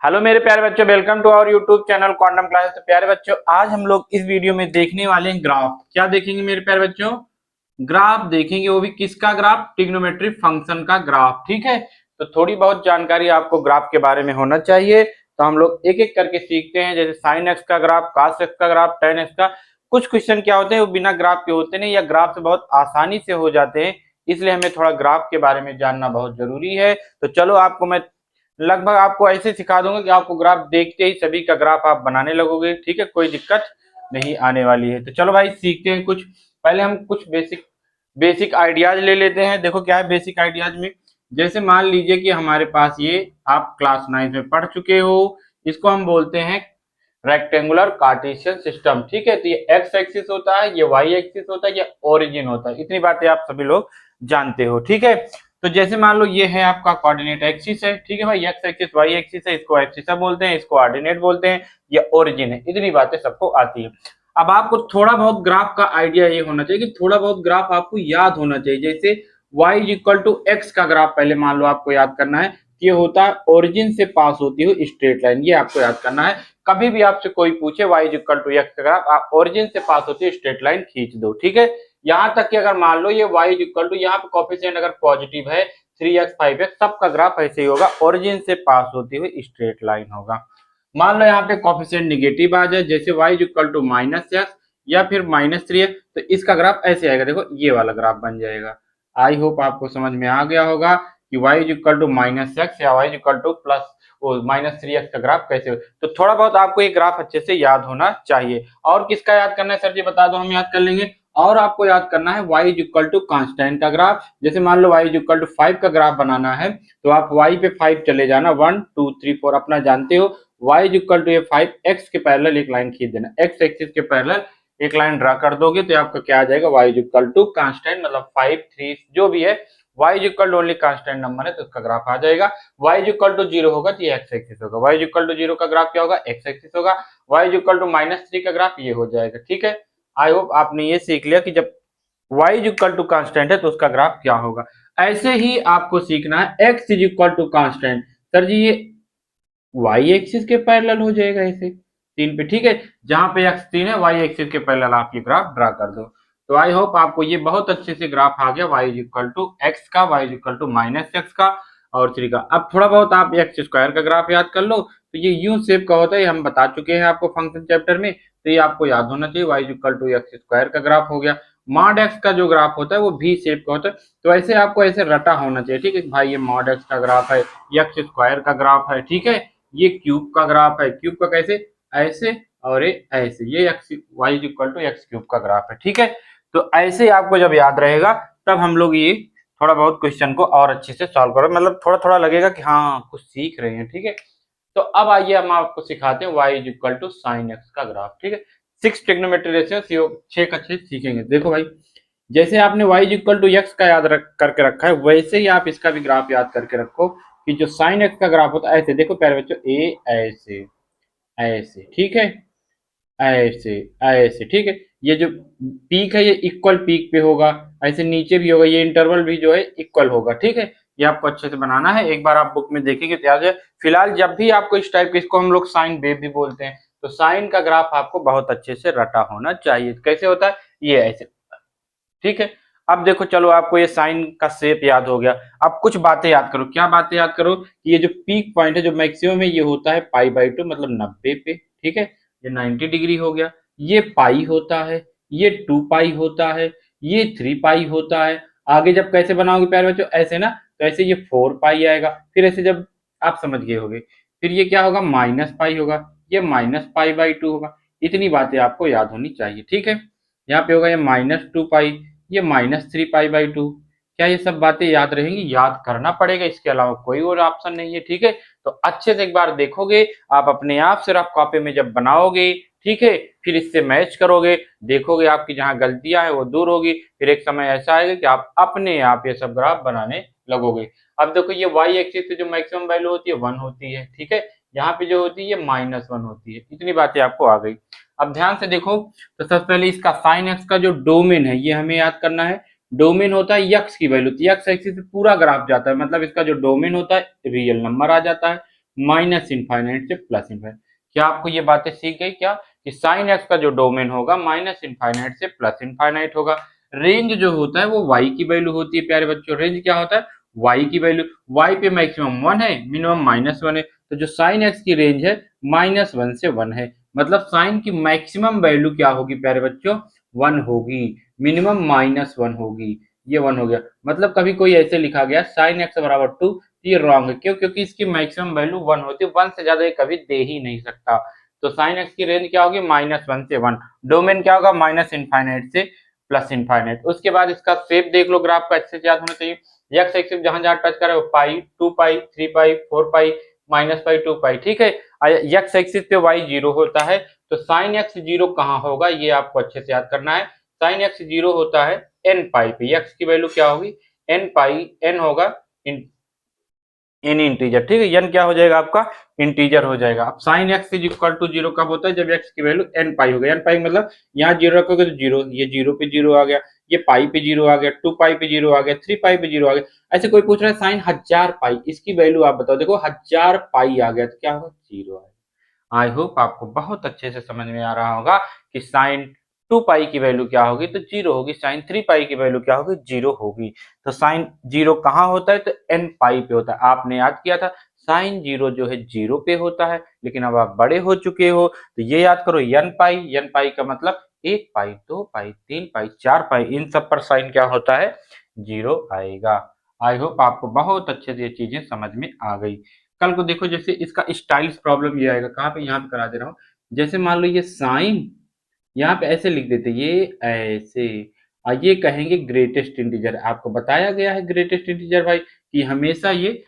Hello मेरे प्यारे बच्चों, welcome to our YouTube channel Quantum Classes. तो प्यारे बच्चों, आज हम लोग इस वीडियो में देखने वाले हैं ग्राफ। क्या देखेंगे मेरे प्यारे बच्चों? ग्राफ देखेंगे, वो भी किसका ग्राफ? ट्रिग्नोमेट्री फंक्शन का ग्राफ। ठीक है, तो थोड़ी बहुत जानकारी आपको ग्राफ के बारे में होना चाहिए। तो हम लोग एक एक करके सीखते हैं, जैसे साइन एक्स का ग्राफ, कास एक्स का ग्राफ, टेन एक्स का। कुछ क्वेश्चन क्या होते हैं वो बिना ग्राफ के होते नहीं, या ग्राफ से बहुत आसानी से हो जाते हैं, इसलिए हमें थोड़ा ग्राफ के बारे में जानना बहुत जरूरी है। तो चलो, आपको मैं लगभग आपको ऐसे सिखा दूंगा कि आपको ग्राफ देखते ही सभी का ग्राफ आप बनाने लगोगे। ठीक है, कोई दिक्कत नहीं आने वाली है। तो चलो भाई, सीखते हैं कुछ। पहले हम कुछ बेसिक आइडियाज ले लेते हैं। देखो क्या है बेसिक आइडियाज में, जैसे मान लीजिए कि हमारे पास ये आप क्लास 9 में पढ़ चुके हो, इसको हम बोलते हैं रेक्टेंगुलर कार्टेशियन सिस्टम। ठीक है, तो ये एक्स एक्सिस होता है, ये वाई एक्सिस होता है, ये ओरिजिन होता है। इतनी बातें आप सभी लोग जानते हो। ठीक है, तो जैसे मान लो ये है आपका कोऑर्डिनेट एक्सिस है। ठीक है भाई, एक्स एक्सिस वाई एक्सिस है, इसको एक्सिस बोलते हैं, इसको ऑर्डिनेट बोलते हैं, ये ओरिजिन है। इतनी बातें सबको आती है। अब आपको थोड़ा बहुत ग्राफ का आइडिया ये होना चाहिए कि थोड़ा बहुत ग्राफ आपको याद होना चाहिए। जैसे y इक्वल टू एक्स का ग्राफ पहले मान लो आपको याद करना है, ये होता है ओरिजिन से पास होती हुई स्ट्रेट लाइन। ये आपको याद करना है। कभी भी आपसे कोई पूछे y इक्वल टू एक्स का ग्राफ, आप ओरिजिन से पास होती हुई स्ट्रेट लाइन खींच दो। ठीक है, यहाँ तक कि अगर मान लो ये y इक्वल टू, यहाँ पे कोफिशिएंट अगर पॉजिटिव है 3x 5x, सबका ग्राफ ऐसे ही होगा, ओरिजिन से पास होती हुई स्ट्रेट लाइन होगा। मान लो यहाँ पे कोफिशिएंट निगेटिव आ जाए, जैसे y equal to minus x या फिर -3x, तो इसका ग्राफ ऐसे आएगा। देखो ये वाला ग्राफ बन जाएगा। आई होप आपको समझ में आ गया होगा कि y इक्वल टू -x या y equal two plus -3x का ग्राफ कैसे हो। तो थोड़ा बहुत आपको ये ग्राफ अच्छे से याद होना चाहिए। और किसका याद करना है सर जी बता दो, हम याद कर लेंगे। और आपको याद करना है y इक्वल टू कांस्टेंट का ग्राफ। जैसे मान लो y इक्वल टू 5 का ग्राफ बनाना है, तो आप y पे 5 चले जाना, 1 2 3 4 अपना जानते हो। y इक्वल टू ये 5 x के पैरेलल एक लाइन खींच देना, x एक्सिस के पैरेलल एक लाइन ड्रा कर दोगे तो आपका क्या आ जाएगा, y इक्वल टू कांस्टेंट, मतलब 5 3 जो भी है, y equal to only constant number है तो उसका ग्राफ आ जाएगा। y इक्वल टू 0 होगा तो ये x एक्सिस होगा, y इक्वल टू 0 का ग्राफ क्या होगा, x एक्सिस होगा। y इक्वल टू -3 का ग्राफ ये हो जाएगा। ठीक है, आई होप आपने ये सीख लिया कि जब y इक्वल टू कांस्टेंट है तो उसका ग्राफ क्या होगा। ऐसे ही आपको सीखना है x is equal to constant. Sir ji ये y एक्सिस के पैरेलल हो जाएगा ऐसे 3 पे। ठीक है, जहां पे x 3 है, y एक्सिस के पैरेलल आप ये ग्राफ ड्रा कर दो। तो आई होप आपको ये बहुत अच्छे से ग्राफ आ गया, y इक्वल टू एक्स का, y इक्वल टू -x का और 3 का। अब थोड़ा बहुत आप एक्स स्क्वायर का ग्राफ याद कर लो। तो ये यू शेप का होता है, हम बता चुके हैं आपको फंक्शन चैप्टर में, तो ये आपको याद होना चाहिए। y equal to x square का ग्राफ हो गया। मॉड एक्स का जो ग्राफ होता है वो भी शेप का होता है, तो ऐसे आपको ऐसे रटा होना चाहिए। ठीक है भाई, ये मॉड एक्स का ग्राफ है, एक्स स्क्वायर का ग्राफ है। ठीक है, ये क्यूब का ग्राफ है, क्यूब का कैसे, ऐसे, और ये ऐसे, ये x y equal to x cube का ग्राफ है। ठीक है, तो ऐसे आपको जब याद रहेगा तब हम लोग ये थोड़ा बहुत क्वेश्चन को और अच्छे से सॉल्व करो, मतलब थोड़ा थोड़ा लगेगा कि हाँ कुछ सीख रहे हैं। ठीक है, तो अब आइए हम आपको सिखाते हैं y is equal to sine x का ग्राफ। ठीक है, 6 ट्रिग्नोमेट्री रेशियो 6 का 6 सीखेंगे। देखो भाई, जैसे आपने y इक्वल टू एक्स का याद करके रखा है, वैसे ही आप इसका भी ग्राफ याद करके रखो कि जो साइन एक्स का ग्राफ होता है ऐसे। देखो प्यारे बच्चों, ए ऐसे ऐसे, ठीक है, ऐसे ऐसे। ठीक है, ये जो पीक है ये इक्वल पीक पे होगा, ऐसे नीचे भी होगा, ये इंटरवल भी जो है इक्वल होगा। ठीक है, ये आपको अच्छे से बनाना है, एक बार आप बुक में देखेंगे तो याद है। फिलहाल जब भी आपको इस टाइप के, इसको हम लोग साइन वेव भी बोलते हैं, तो साइन का ग्राफ आपको बहुत अच्छे से रटा होना चाहिए। कैसे होता है, ये ऐसे। ठीक है, अब देखो चलो, आपको ये साइन का शेप याद हो गया। अब कुछ बातें याद करो। क्या बातें याद करो कि ये जो पीक पॉइंट है, जो मैक्सिमम है, ये होता है π/2, मतलब 90 पे। ठीक है, ये 90 डिग्री हो गया। ये पाई होता है, ये 2 पाई होता है, ये 3 पाई होता है। आगे जब कैसे बनाओगे प्यारे बच्चों, ऐसे ना, तो ऐसे ये 4 पाई आएगा। फिर ऐसे जब आप समझ गए होगे, फिर ये क्या होगा, -पाई होगा, ये -π/2 होगा। इतनी बातें आपको याद होनी चाहिए। ठीक है, यहाँ पे होगा ये -2 पाई, ये -3 π/2। क्या ये सब बातें याद रहेंगी? याद करना पड़ेगा, इसके अलावा कोई और ऑप्शन नहीं है। ठीक है, तो अच्छे से एक बार देखोगे आप, अपने आप से रफ कॉपी में जब बनाओगे, ठीक है, फिर इससे मैच करोगे, देखोगे आपकी जहां गलतियां है वो दूर होगी। फिर एक समय ऐसा आएगा कि आप अपने आप ये सब ग्राफ बनाने लगोगे। अब देखो, ये y एक्सिस पे जो मैक्सिमम वैल्यू होती है 1 होती है। ठीक है, यहाँ पे जो होती है ये -1 होती है। इतनी बातें आपको आ गई। अब ध्यान से देखो, तो सबसे पहले इसका साइन एक्स का जो डोमेन है ये हमें याद करना है। डोमेन होता है यक्स की वैल्यू, तो यक्स एक्सिस पे पूरा ग्राफ जाता है, मतलब इसका जो डोमेन होता है रियल नंबर आ जाता है। माइनस इनफाइनाइट से प्लस इनफाइनाइट। क्या आपको ये बातें सीख गई क्या कि साइन एक्स का जो डोमेन होगा माइनस इनफाइनाइट से प्लस इनफाइनाइट होगा। रेंज जो होता है वो y की वैल्यू होती है प्यारे बच्चों। रेंज क्या होता है, y की वैल्यू। y पे मैक्सिमम 1 है, मिनिमम -1 है, तो जो साइन एक्स की रेंज है -1 से 1 है। मतलब साइन की मैक्सिमम वैल्यू क्या होगी प्यारे बच्चों, 1 होगी, मिनिमम -1 होगी। ये 1 हो गया। मतलब कभी कोई ऐसे लिखा गया साइन एक्स बराबर 2, ये रॉन्ग है। क्यों? क्योंकि इसकी मैक्सिमम वैल्यू 1 होती है, 1 से ज्यादा ये कभी दे ही नहीं सकता। तो साइन एक्स की रेंज क्या होगी, -1 से 1। डोमेन क्या होगा, माइनस इनफाइनाइट से प्लस इनफाइनाइट। उसके बाद इसका शेप देख लो, ग्राफ का अच्छे से याद होना चाहिए। एक्स एक्सिस जहां जहां टच करे वो पाई, 2 पाई, 3 पाई, 4 पाई, -पाई, 2 पाई, ठीक है। एक्स एक्सिस पे वाई 0 होता है, तो साइन एक्स 0 कहाँ होगा ये आपको अच्छे से याद करना है। साइन एक्स 0 होता है एन पाई पे। एक्स की वैल्यू क्या होगी, एन पाई, एन होगा एन इंटीजर, ठीक है। एन क्या हो जाएगा आपका, इंटीजर हो जाएगा। अब sine x is equal to 0 कब होता है, जब एक्स की वैल्यू एन पाई हो गई। एन पाई मतलब यहाँ 0 रखोगे तो 0, ये 0 पे 0 आ गया, ये पाई पे 0 आ गया, 2 पाई पे 0 आ गया, 3 पाई पे 0 आ गया। ऐसे कोई पूछ रहा है साइन 1000 पाई, इसकी वैल्यू आप बताओ। देखो 1000 पाई आ गया तो क्या होगा, 0 आएगा। आई होप आपको बहुत अच्छे से समझ में आ रहा होगा कि साइन 2 पाई की वैल्यू क्या होगी, तो 0 होगी। साइन 3 पाई की वैल्यू क्या होगी, 0 होगी। तो साइन 0 कहाँ होता है, तो एन पाई पे होता है। आपने याद किया था साइन 0 जो है 0 पे होता है, लेकिन अब आप बड़े हो चुके हो तो ये याद करो एन पाई। एन पाई का मतलब 1 पाई, 2 पाई, 3 पाई, 4 पाई, इन सब पर साइन क्या होता है, 0 आएगा। आई होप आपको बहुत अच्छे से ये चीजें समझ में आ गई। कल को देखो जैसे इसका स्टाइल्स प्रॉब्लम ये आएगा, कहाँ पे, यहाँ पे करा दे रहा हूँ। जैसे मान लो ये साइन यहाँ पे ऐसे लिख देते, ये ऐसे, और ये कहेंगे ग्रेटेस्ट इंटीजर। आपको बताया गया है ग्रेटेस्ट इंटीजर भाई कि हमेशा ये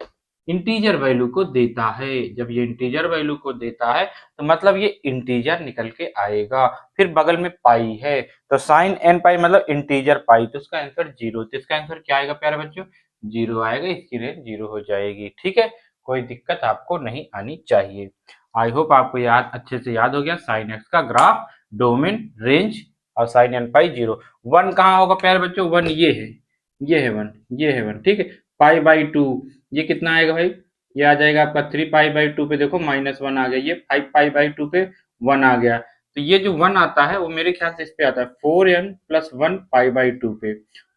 इंटीजर वैल्यू को देता है। जब ये इंटीजर वैल्यू को देता है तो मतलब ये इंटीजर निकल के आएगा। फिर बगल में पाई है, तो साइन एन पाई मतलब इंटीजर पाई, तो इसका आंसर 0। तो इसका आंसर क्या आएगा प्यारे बच्चों, 0 आएगा। इसकी रेंज 0 हो जाएगी, ठीक है। कोई दिक्कत आपको नहीं आनी चाहिए। आई होप आपको याद अच्छे से याद हो गया साइन एक्स का ग्राफ, डोमेन, रेंज और साइन एन पाई 0। 1 कहाँ होगा प्यारे बच्चों, 1 ये है, ये है 1, ये है 1, ठीक है। पाई बाई 2 ये कितना आएगा भाई, ये आ जाएगा आपका 3 पाई बाई 2 पे, देखो -1 आ गया। ये 5 पाई बाई 2 पे 1 आ गया। तो ये जो 1 आता है वो मेरे ख्याल से इस पे आता है 4n प्लस 1 पाई बाई 2 पे।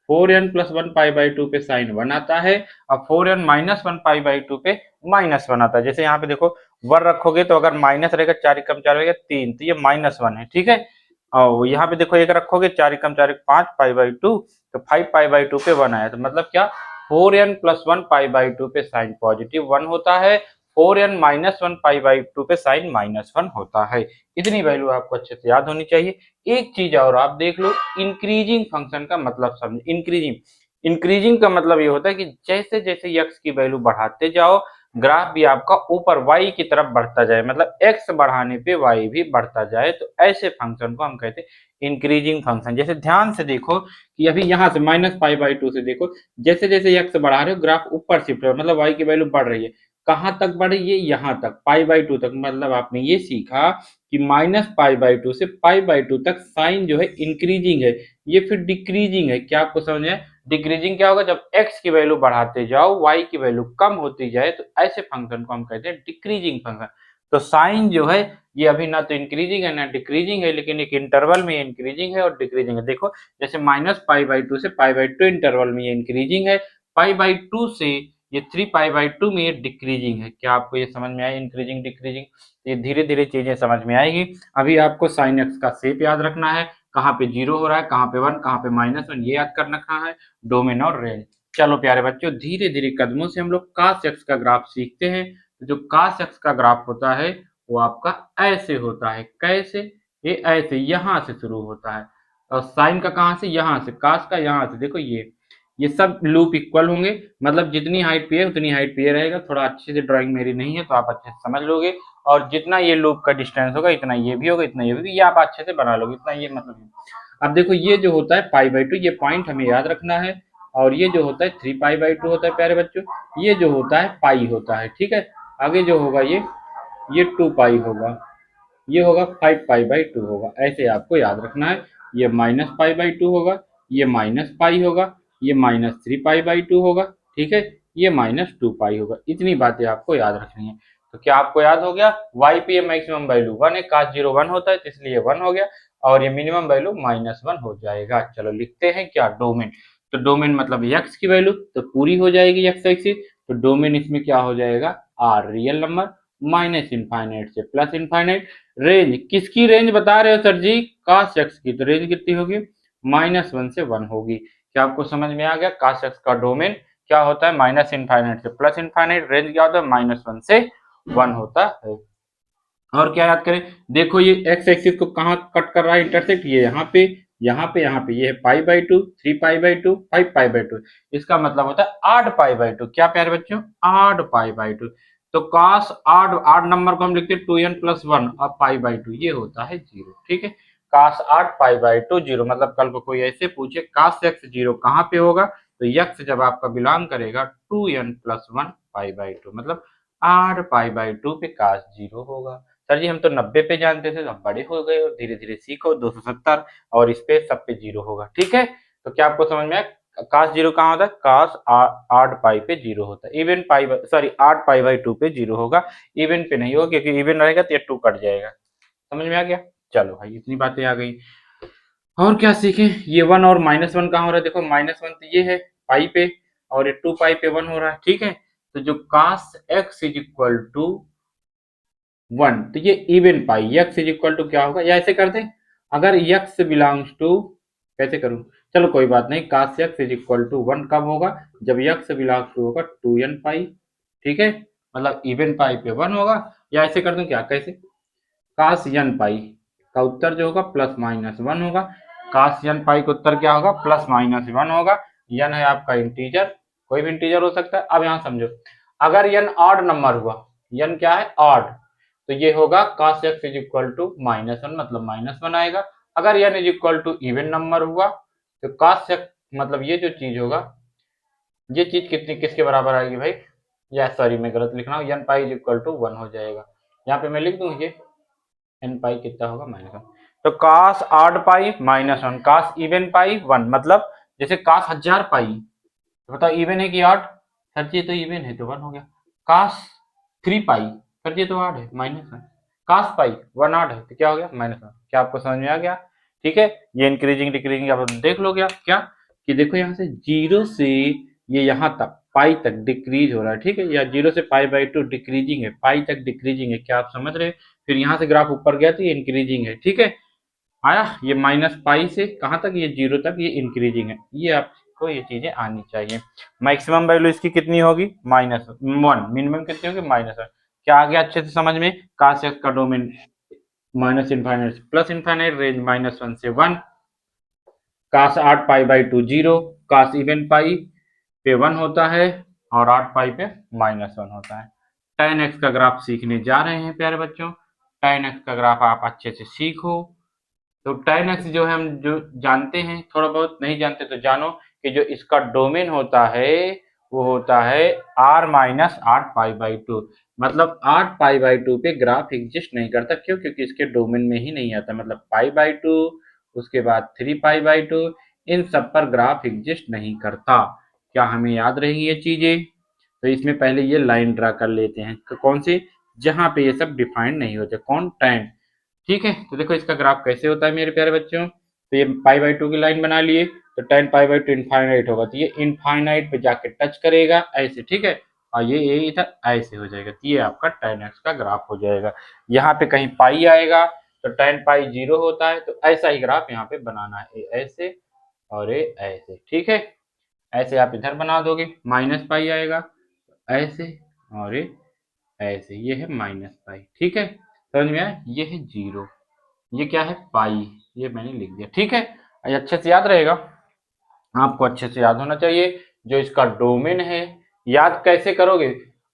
4n प्लस 1 पाई बाई 2 पे साइन 1 आता है, और 4n माइनस 1 पाई बाई 2 पे -1 आता है। जैसे यहाँ पे देखो 1 रखोगे तो अगर माइनस रहेगा, 4 एकम 4 रहेगा 3, तो ये -1 है, ठीक है। और यहाँ पे देखो 1 रखोगे, 4 एकम 4 5 पाई बाई 2, तो 5 पाई बाई 2 पे 1 आया। तो मतलब क्या, 4n प्लस 1 पाई बाई 2 पे साइन पॉजिटिव 1 होता है, 4n माइनस 1 पाई बाई 2 पे साइन -1 होता है। इतनी वैल्यू आपको अच्छे से याद होनी चाहिए। एक चीज और आप देख लो, इंक्रीजिंग फंक्शन का मतलब समझ। इंक्रीजिंग, इंक्रीजिंग का मतलब ये होता है कि जैसे जैसे x की वैल्यू बढ़ाते जाओ, ग्राफ भी आपका ऊपर y की तरफ बढ़ता जाए, मतलब x बढ़ाने पे y भी बढ़ता जाए, तो ऐसे फंक्शन को हम कहते हैं इंक्रीजिंग फंक्शन। जैसे ध्यान से देखो कि अभी यहाँ से -पाई/2 से देखो, जैसे जैसे x बढ़ा रहे हो ग्राफ ऊपर शिफ्ट हो, मतलब y की वैल्यू बढ़ रही है। कहाँ तक बढ़ रही है, यहाँ तक, पाई/2 तक। मतलब आपने ये सीखा कि -पाई/2 से पाई/2 तक साइन जो है इंक्रीजिंग है, ये फिर डिक्रीजिंग है। क्या आपको समझ में? डिक्रीजिंग क्या होगा, जब x की वैल्यू बढ़ाते जाओ y की वैल्यू कम होती जाए, तो ऐसे फंक्शन को हम कहते हैं डिक्रीजिंग फंक्शन। तो साइन जो है ये अभी ना तो इंक्रीजिंग है ना डिक्रीजिंग है, लेकिन एक इंटरवल में इंक्रीजिंग है और डिक्रीजिंग है। देखो जैसे -पाई/2 से पाई/2 इंटरवल में ये इंक्रीजिंग है, पाई/2 से ये 3 पाई/2 में ये डिक्रीजिंग है। क्या आपको ये समझ में आया, इंक्रीजिंग डिक्रीजिंग? ये धीरे धीरे चीजें समझ में आएगी। अभी आपको साइन एक्स का शेप याद रखना है, कहाँ पे 0 हो रहा है, कहाँ पे 1, कहाँ पे -1, ये याद कर रखना है। डोमेन और रेंज। चलो प्यारे बच्चों, धीरे धीरे कदमों से हम लोग कास एक्स का ग्राफ सीखते हैं। तो जो कास एक्स का ग्राफ होता है वो आपका ऐसे होता है। कैसे? ये ऐसे यहाँ से शुरू होता है, और साइन का कहाँ से, यहाँ से। कास का यहाँ से। देखो ये सब लूप इक्वल होंगे, मतलब जितनी हाइट पे है उतनी हाइट पे रहेगा। थोड़ा अच्छे से ड्राइंग मेरी नहीं है तो आप अच्छे से समझ लोगे। और जितना ये लूप का डिस्टेंस होगा इतना ये भी होगा, इतना ये भी, ये आप अच्छे से बना लोगे, इतना ये मतलब। अब देखो ये जो होता है पाई/2, ये पॉइंट हमें याद रखना है। और ये जो होता है 3 पाई/2 होता है प्यारे बच्चों। ये जो होता है पाई होता है, ठीक है। आगे जो होगा ये 2 पाई होगा, ये होगा 5 पाई/2 होगा। ऐसे आपको याद रखना है। ये -पाई/2 होगा, ये -पाई होगा, ये -3 पाई/2 होगा, ठीक है। ये -2 पाई होगा। इतनी बातें आपको याद रखनी है। तो क्या आपको याद हो गया, वाई पे ये मैक्सिमम वैल्यू 1 है, cos 0 1 होता है तो इसलिए 1 हो गया, और ये मिनिमम वैल्यू -1 हो जाएगा। चलो लिखते हैं क्या, डोमेन। तो डोमेन मतलब x की वैल्यू तो पूरी हो जाएगी x एक्सिस, तो डोमेन इसमें क्या हो जाएगा, r real number, minus infinite से प्लस इनफाइनाइट। रेंज किसकी रेंज बता रहे हो सर जी, cos x की, तो रेंज कितनी होगी, -1 से 1 होगी। क्या आपको समझ में आ गया, cos x का डोमेन क्या होता है, माइनस इनफाइनाइट से प्लस इनफाइनाइट, रेंज क्या होता है, -1 से 1 होता है। और क्या याद करें, देखो ये x एक्सिस को कहाँ कट कर रहा है, इंटरसेक्ट, ये यहाँ पे, यहाँ पे, यहाँ पे, ये है π/2, 3π/2, 5π/2, इसका मतलब होता है 8π/2। क्या प्यारे बच्चों, 8π/2। तो cos 8 नंबर को हम लिखते हैं 2n + 1 और π/2, ये होता है 0। ठीक है, cos 8π/2 0, मतलब कल को कोई ऐसे पूछे cos x 0 कहाँ पे होगा, तो x जब आपका बिलोंग करेगा 2n + 1 π/2, मतलब 8π/2 पे cos 0 होगा। सर जी हम तो 90 पे जानते थे, तो हम बड़े हो गए, और धीरे धीरे सीखो 270, और इस पे सब पे 0 होगा। ठीक है, तो क्या आपको समझ में आया, cos 0 कहाँ होता है, cos 8π पे 0 होता है, इवन पाई सॉरी 8π/2 पे 0 होगा, इवन पे नहीं होगा, क्योंकि इवन रहेगा तो ये 2 कट जाएगा। समझ में आ गया, चलो भाई इतनी बातें आ गई। और क्या सीखें, ये 1 और -1 कहाँ हो रहा है, देखो -1 तो ये है पाई पे, और ये 2π पे 1 हो रहा है। ठीक है, तो जो cos x = 1, तो ये इवन पाई, x क्या होगा, या ऐसे कर दें, अगर x बिलोंग्स टू, कैसे करूं, चलो कोई बात नहीं, cos x = 1 कब होगा, जब x बिलोंग्स टू होगा 2n पाई। ठीक है, मतलब इवन पाई पे 1 होगा, या ऐसे कर दूं क्या, कैसे, cos n पाई का उत्तर जो होगा +-1 होगा, cos n पाई का उत्तर क्या होगा, +-1 होगा। n है आपका इंटीजर, कोई भी इंटीजर हो सकता है। अब यहाँ समझो, अगर n ऑड नंबर हुआ, n क्या है, ऑड, तो ये होगा cos x = -1, मतलब -1 आएगा। अगर n इवन नंबर हुआ, तो cos x मतलब ये जो चीज होगा, ये चीज कितनी किसके बराबर आएगी भाई, या सॉरी मैं गलत लिख रहा हूँ, n पाई = 1 हो जाएगा। यहाँ पे मैं लिख दूं ये n पाई कितना होगा, -1। तो cos 8π -1, cos इवन पाई 1, मतलब जैसे cos 1000 पाई, तो बताओ इवन है कि ऑड, सर जी तो इवन है तो 1 हो गया। cos 3 पाई, सर जी तो ऑड है, -1। cos पाई 1 ऑड है तो क्या हो गया, -1। क्या आपको समझ में आ गया, ठीक है, ये इंक्रीजिंग डिक्रीजिंग आप देख लो क्या क्या, कि देखो यहाँ से 0 से ये यहाँ तक पाई तक डिक्रीज हो रहा है। ठीक है, या 0 से π/2 डिक्रीजिंग है, पाई तक डिक्रीजिंग है, क्या आप समझ रहे हैं, फिर यहाँ से ग्राफ ऊपर गया तो ये इंक्रीजिंग है। ठीक है, आया, ये -π से कहाँ तक, ये 0 तक, ये इंक्रीजिंग है, ये आपको ये चीजें आनी चाहिए। मैक्सिमम वैल्यू इसकी कितनी होगी, -1, मिनिमम कितनी होगी, -1। क्या आ गया अच्छे से समझ में, cos x का डोमेन -∞ से +∞, रेंज -1 से 1, cos 8π/2 0, cos इवन पाई पे 1 होता है, और 8π पे -1 होता है। tan x का ग्राफ सीखने जा रहे हैं प्यारे बच्चों, tan x का ग्राफ आप अच्छे से सीखो। तो tan x जो है हम जो जानते हैं, थोड़ा बहुत नहीं जानते तो जानो, कि जो इसका डोमेन होता है वो होता है r-8π/2, मतलब 8π/2 पे ग्राफ एग्जिस्ट नहीं करता। क्यों, क्योंकि इसके डोमेन में ही नहीं आता, मतलब π/2, उसके बाद 3π/2, इन सब पर ग्राफ एग्जिस्ट नहीं करता। क्या हमें याद रही ये चीजें, तो इसमें पहले ये लाइन ड्रा कर लेते हैं, कौन सी, जहां पे ये सब डिफाइंड नहीं होते, कौन, tan। ठीक है, तो देखो इसका ग्राफ कैसे होता है मेरे प्यारे बच्चों, तो ये π/2 की लाइन बना लिए, तो tan π/2 इनफाइनाइट होगा, तो ये इनफाइनाइट पे जाके टच करेगा ऐसे। ठीक है, और ये इधर ऐसे हो जाएगा, तो ये आपका tan x का ग्राफ हो जाएगा। यहाँ पे कहीं पाई आएगा तो tan π 0 होता है, तो ऐसा ही ग्राफ यहाँ पे बनाना है, ऐसे और ये ऐसे। ठीक है, ऐसे आप इधर बना दोगे, -π आएगा ऐसे, और ये ऐसे, ये है -π। ठीक है, समझ में आया, ये है 0, ये क्या है, पाई, ये मैंने लिख दिया। ठीक है, ये अच्छे से याद रहेगा, आपको अच्छे से याद होना चाहिए जो इसका डोमेन है। याद कैसे करोगे,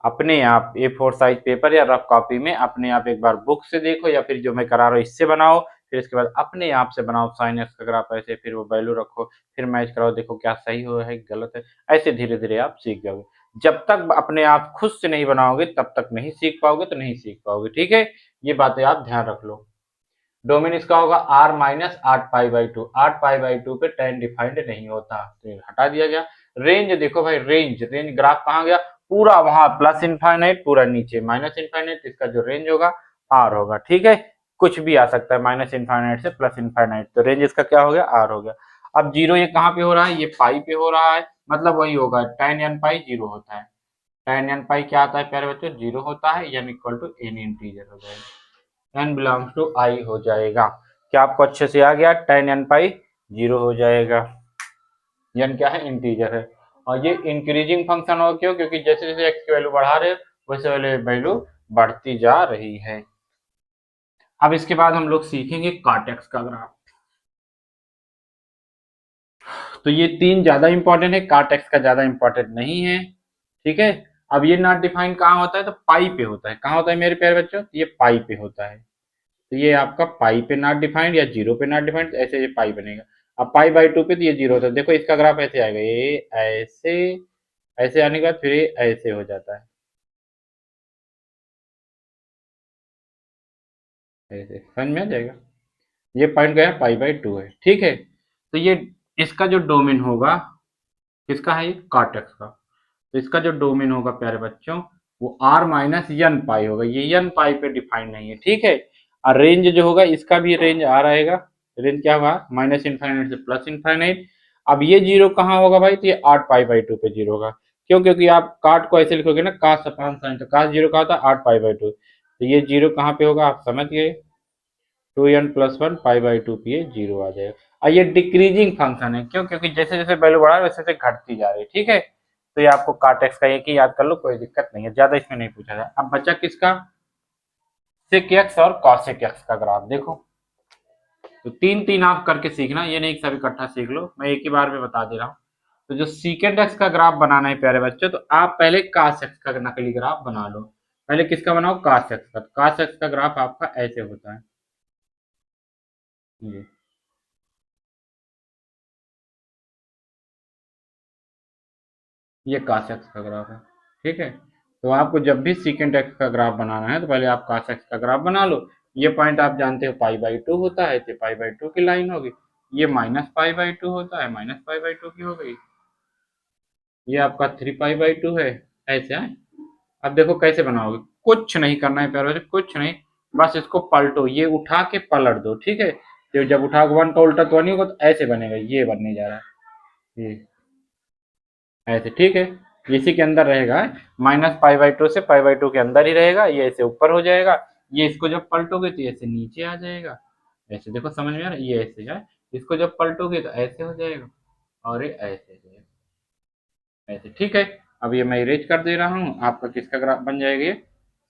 अपने आप A4 साइज पेपर या रफ कॉपी में अपने आप एक बार बुक से देखो, या फिर जो मैं करा रहा हूँ इससे बनाओ, फिर इसके बाद अपने आप से बनाओ sin x का ग्राफ ऐसे, फिर वो वैल्यू रखो, फिर मैच कराओ, देखो क्या सही हो है गलत है, ऐसे धीरे धीरे आप सीख जाओगे। जब तक अपने आप खुद से नहीं बनाओगे तब तक नहीं सीख पाओगे, तो नहीं सीख पाओगे। ठीक है, ये बातें आप ध्यान रख लो। डोमेन इसका होगा r-8π/2, 8π/2 पे tan डिफाइंड नहीं होता, तो ये हटा दिया गया। रेंज देखो भाई, रेंज ग्राफ कहाँ गया, पूरा वहां प्लस इनफाइनाइट, पूरा नीचे माइनस इनफाइनाइट, इसका जो रेंज होगा आर होगा। ठीक है, कुछ भी आ सकता है माइनस इनफाइनाइट से प्लस इनफाइनाइट, तो रेंज इसका क्या हो गया, आर हो गया। अब जीरो ये कहाँ पे हो रहा है, ये पाई पे हो रहा है, मतलब वही होगा tan n पाई जीरो होता है। tan n पाई क्या आता है प्यारे बच्चों, जीरो होता है, n equal to any integer हो जाएगा, n बिलोंग्स टू आई हो जाएगा। क्या आपको अच्छे से आ गया, tan n पाई जीरो हो जाएगा, n क्या है, इंटीजर है। और ये इंक्रीजिंग फंक्शन हो, क्यों, क्योंकि जैसे जैसे x की वैल्यू बढ़ा रहे वैसे वाले वैल्यू बढ़ती जा रही है। अब इसके बाद हम लोग सीखेंगे कॉट-एक्स का ग्राफ। तो ये तीन ज्यादा इंपॉर्टेंट है, कॉट-एक्स का ज्यादा इंपॉर्टेंट नहीं है। ठीक है, अब ये नॉट डिफाइंड कहाँ होता है, तो पाई पे होता है। कहाँ होता है मेरे प्यारे बच्चों, ये पाई पे होता है। तो ये आपका पाई पे नॉट डिफाइंड या जीरो पे नॉट डिफाइंड, ऐसे ये पाई बनेगा। अब पाई बाई टू पे तो ये जीरो होता है। देखो इसका ग्राफ ऐसे आएगा, ये ऐसे, ऐसे आने के बाद फिर ये ऐसे हो जाता है, ऐसे समझ में आ जाएगा। ये पॉइंट गया पाई बाई टू है। ठीक है, तो ये इसका जो डोमेन होगा, किसका है, ये कॉट-एक्स का। तो इसका जो डोमेन होगा प्यारे बच्चों, वो आर माइनस यन पाई होगा, ये यन पाई पे डिफाइंड नहीं है। ठीक है, और रेंज जो होगा इसका भी रेंज आ रहेगा। रेंज क्या होगा, माइनस इनफाइनाइट से प्लस इनफाइनाइट। अब ये जीरो कहाँ होगा भाई, तो ये आठ पाई बाई टू पे जीरो होगा। क्यों, क्योंकि आप काट को ऐसे लिखोगे ना, कास अपान साइन, तो कास जीरो का होता है आठ पाई बाई टू, तो ये जीरो कहाँ पे होगा आप समझ गए, two n plus one pi by two पे जीरो आ जाएगा। और ये डिक्रीजिंग फंक्शन है, क्यों, क्योंकि जैसे जैसे वैल्यू बढ़ा है वैसे वैसे घटती जा रही है। ठीक है, तो ये आपको कॉट-एक्स का एक ही याद कर लो, कोई दिक्कत नहीं है, ज्यादा इसमें नहीं पूछा जाए। अब बचा किसका, सेक एक्स और कॉसेक एक्स का ग्राफ। देखो, तो तीन तीन आप करके सीखना, ये नहीं सब इकट्ठा सीख लो, मैं एक ही बार में बता दे रहा हूँ। तो जो सीकेंड एक्स का ग्राफ बनाना है प्यारे बच्चों, तो आप पहले कास एक्स का नकली ग्राफ बना लो। पहले किसका बनाओ, कास एक्स का। कास एक्स का ग्राफ आपका ऐसे होता है, ये ये कास एक्स का ग्राफ है। ठीक है, तो आपको जब भी सीकेंट एक्स का ग्राफ बनाना है तो पहले आप कास एक्स का ग्राफ बना लो। ये पॉइंट आप जानते हो पाई बाई टू होता है, तो पाई बाई टू की लाइन होगी। ये माइनस पाई बाई टू होता है, माइनस पाई बाई टू की हो गई। ये आपका थ्री पाई बाई टू है, ऐसे है। अब देखो कैसे बनाओगे, कुछ नहीं करना है प्यारे, कुछ नहीं, बस इसको पलटो, ये उठा के पलट दो। ठीक है, तो जब उठा के वन का उल्टा तो नहीं होगा, तो ऐसे बनेगा, ये बनने जा रहा है, ये ऐसे। ठीक है, इसी के अंदर रहेगा, माइनस पाई बाई टू से पाई बाई टू के अंदर ही रहेगा, ये ऐसे ऊपर हो जाएगा। ये इसको जब पलटोगे तो ऐसे नीचे आ जाएगा, ऐसे। देखो समझ में आ रहा है, ये ऐसे है, इसको जब पलटोगे तो ऐसे हो जाएगा, और ये ऐसे हो जाएगा, ऐसे। ठीक है, अब ये मैं इरेज कर दे रहा हूँ, आपका किसका ग्राफ बन जाएगा, ये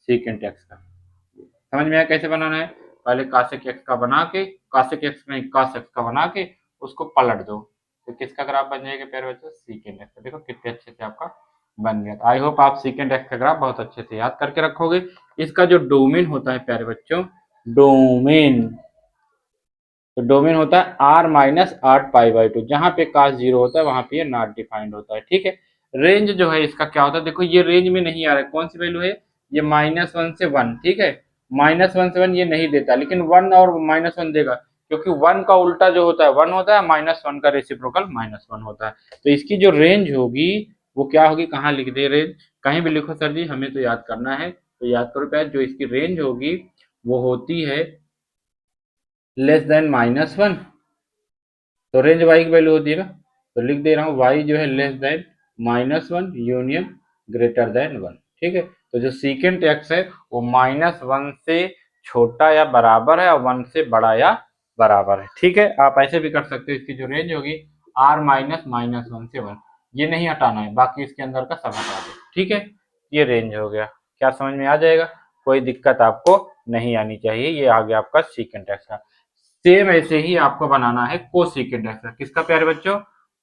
सेकेंड एक्स का। समझ में आया कैसे बनाना है, पहले कासेक एक्स का बना के, कासेक एक्स नहीं कास एक्स का बना के उसको पलट दो, तो किसका ग्राफ बन जाएगा प्यारे बच्चों, सीकेंड एक्स। देखो कितने अच्छे से आपका बन गया। आई होप आप सीकेंड एक्स का ग्राफ बहुत अच्छे से याद करके रखोगे। इसका जो डोमेन होता है प्यारे बच्चों, डोमेन, तो डोमेन होता है आर माइनस आठ पाई बाई टू, जहां पे कास जीरो होता है वहां पे ये नॉट डिफाइंड होता है। ठीक है, रेंज जो है इसका क्या होता है, देखो ये रेंज में नहीं आ रहा है, कौन सी वैल्यू है, ये माइनस वन से वन। ठीक है, माइनस वन से वन ये नहीं देता, लेकिन वन और माइनस वन देगा, क्योंकि वन का उल्टा जो होता है वन होता है, माइनस वन का रेसिप्रोकल माइनस वन होता है। तो इसकी जो रेंज होगी वो क्या होगी, कहाँ लिख दे रेंज, कहीं भी लिखो सर जी, हमें तो याद करना है, तो याद करो प्यार, जो इसकी रेंज होगी वो होती है लेस देन माइनस वन। तो रेंज वाई की वैल्यू होती है ना, तो लिख दे रहा हूँ वाई जो है less than minus one union greater than one. ठीक है, तो जो सीकेंट एक्स है वो माइनस वन से छोटा या बराबर है, और वन से बड़ा या बराबर है। ठीक है, आप ऐसे भी कर सकते हो, इसकी जो रेंज होगी आर माइनस माइनस वन से वन, ये नहीं हटाना है, बाकी इसके अंदर का सब हटा दो। ठीक है, ये रेंज हो गया, क्या समझ में आ जाएगा, कोई दिक्कत आपको नहीं आनी चाहिए। ये आ गया आपका सीकेंट एक्स का। सेम ऐसे ही आपको बनाना है कोसेकेंट एक्स का। किसका प्यारे बच्चों,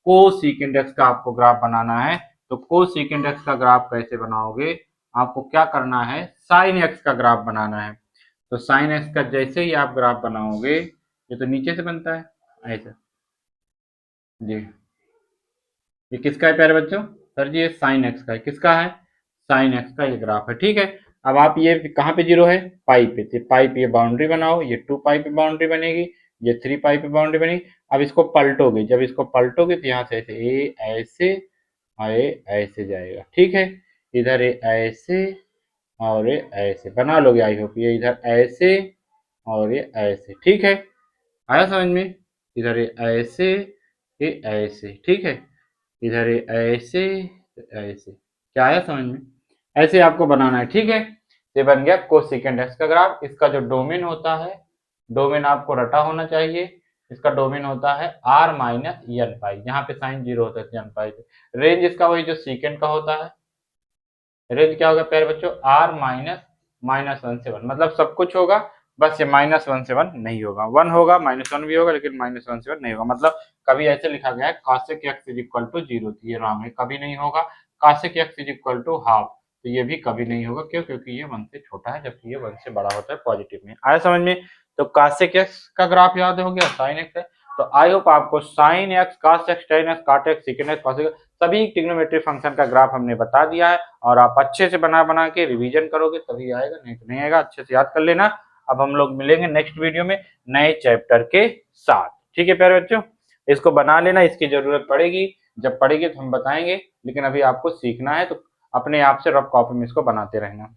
कोसेकेंट एक्स का आपको ग्राफ बनाना है। तो कोसेकेंट एक्स का ग्राफ कैसे बनाओगे, आपको क्या करना है, साइन एक्स का ग्राफ बनाना है। तो साइन एक्स का जैसे ही आप ग्राफ बनाओगे, ये तो नीचे से बनता है ऐसे जी, ये किसका है प्यारे बच्चों, सर जी ये साइन एक्स का है। किसका है, साइन एक्स का ये ग्राफ है। ठीक है, अब आप ये कहाँ पे जीरो है, पाई पे, तो पाई पे ये बाउंड्री बनाओ, ये टू पाई पे बाउंड्री बनेगी, ये थ्री पाई पे बाउंड्री बनेगी। अब इसको पलटोगे, जब इसको पलटोगे तो यहाँ से ऐसे ए ऐसे आए ऐसे जाएगा। ठीक है, इधर ये ऐसे और ये ऐसे बना लोगे, आई होप। ये इधर ऐसे और ये ऐसे, ठीक है, आया समझ में। इधर ये ऐसे, ये ऐसे, ठीक है, इधर ये ऐसे ऐसे, क्या आया समझ में। ऐसे आपको बनाना है, ठीक है। ये बन गया कोसेकेंट एक्स का ग्राफ। इसका जो डोमेन होता है, डोमेन आपको रटा होना चाहिए। इसका डोमेन होता है r माइनस एन पाई, यहाँ पे साइन जीरो होता है एन पाई पे। रेंज इसका वही जो सीकेंड का होता है। रेंज क्या होगा प्यारे बच्चों, r -1 से 1, मतलब सब कुछ होगा, बस ये -1 से 1 नहीं होगा। 1 होगा, -1 भी होगा, लेकिन -1 से 1 नहीं होगा। मतलब कभी ऐसे लिखा गया है cosec x is equal to 0, तो ये रॉन्ग है, कभी नहीं होगा। cosec x is equal to half, तो ये भी कभी नहीं होगा। क्यों? क्योंकि ये 1 से छोटा है, जबकि ये 1 से बड़ा होता है पॉजिटिव में। आया समझ में। तो cosec x का ग्राफ याद हो गया, sin x है। तो आई होप आपको sin x, cos x, tan x, cot x, secant x, cosec x सभी ट्रिग्नोमेट्री फंक्शन का ग्राफ हमने बता दिया है, और आप अच्छे से बना बना के रिवीजन करोगे तभी आएगा, नहीं तो नहीं आएगा। अच्छे से याद कर लेना। अब हम लोग मिलेंगे नेक्स्ट वीडियो में नए चैप्टर के साथ, ठीक है प्यारे बच्चों। इसको बना लेना, इसकी जरूरत पड़ेगी, जब पड़ेगी तो हम बताएंगे, लेकिन अभी आपको सीखना है, तो अपने आप से रफ कॉपी में इसको बनाते रहना।